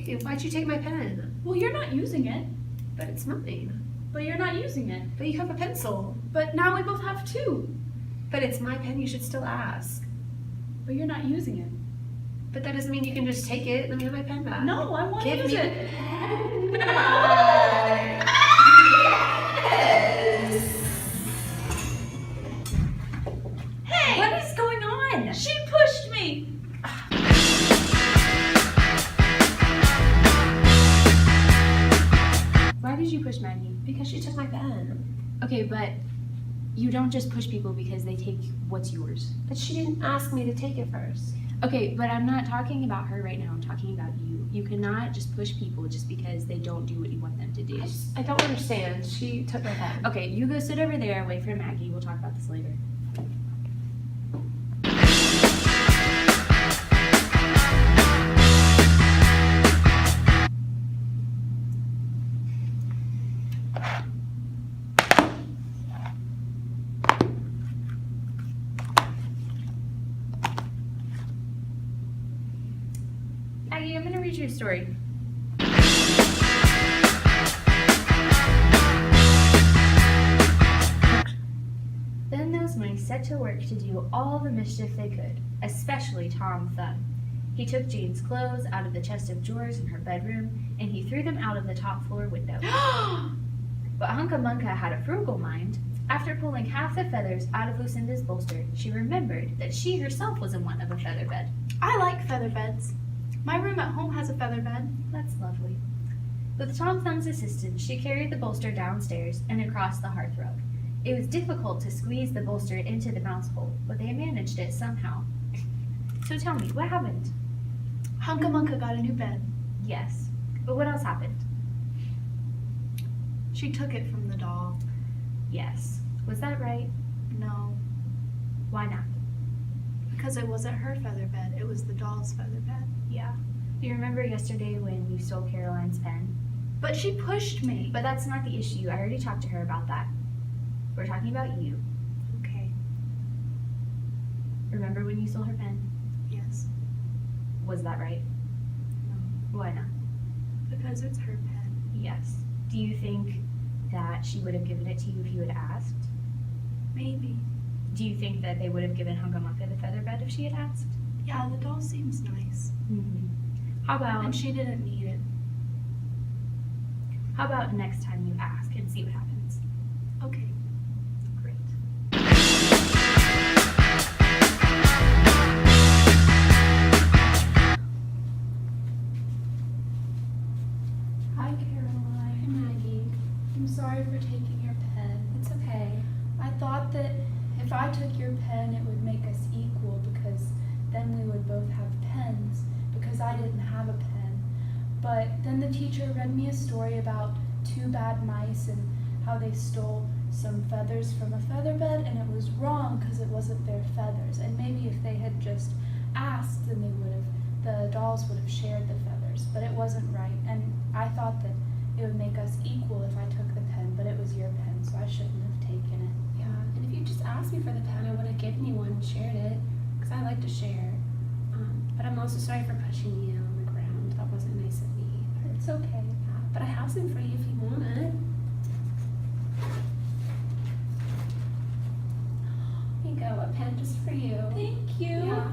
Hey, why'd you take my pen? Well, you're not using it. But it's mine. But you're not using it. But you have a pencil. But now we both have two. But it's my pen, you should still ask. But you're not using it. But that doesn't mean you can just take it. Let me have my pen back. No, I want to use it. Hey! What is going on? She pushed me! Why did you push Maggie? Because she took my pen. Okay, but you don't just push people because they take what's yours. But she didn't ask me to take it first. Okay, but I'm not talking about her right now. I'm talking about you. You cannot just push people just because they don't do what you want them to do. I don't understand. She took my pen. Okay, you go sit over there, wait for Maggie. We'll talk about this later. Maggie, I'm going to read you a story. Then those mice set to work to do all the mischief they could, especially Tom Thumb. He took Jane's clothes out of the chest of drawers in her bedroom, and he threw them out of the top floor window. But Hunca Munca had a frugal mind. After pulling half the feathers out of Lucinda's bolster, she remembered that she herself was in want of a feather bed. I like feather beds. My room at home has a feather bed. That's lovely. With Tom Thumb's assistance, she carried the bolster downstairs and across the hearthrug. It was difficult to squeeze the bolster into the mouse hole, but they managed it somehow. So tell me, what happened? Hunca Munca got a new bed. Yes, but what else happened? She took it from the doll. Yes. Was that right? No, Why not? because it wasn't her feather bed. It was the doll's feather bed. Yeah. Do you remember yesterday when you stole Caroline's pen? But she pushed me. But that's not the issue. I already talked to her about that. We're talking about you. Okay, Remember when you stole her pen? yes. Was that right? No, Why not? because it's her pen. Yes. Do you think that she would have given it to you if you had asked? Maybe. Do you think that they would have given Hunca Munca the feather bed if she had asked? Yeah, the doll seems nice. How about And she didn't need it. next time you ask and see what happens? Okay. Great. Hi, Caroline. Hi, Maggie. I'm sorry for taking your pen. It's okay. I thought that if I took your pen, it would make us equal because then we would both have pens because I didn't have a pen. But then the teacher read me a story about two bad mice and how they stole some feathers from a feather bed, and it was wrong because it wasn't their feathers. And maybe if they had just asked, then the dolls would have shared the feathers. But it wasn't right, and I thought that it would make us equal if I took the pen, but it was your pen, so I shouldn't have taken it. Yeah, and if you just asked me for the pen, I would have given you one and shared it, because I like to share. But I'm also sorry for pushing you on the ground. That wasn't nice of me. It's okay. Yeah, but I have some for you if you want it. Here you go, a pen just for you. Thank you. Yeah.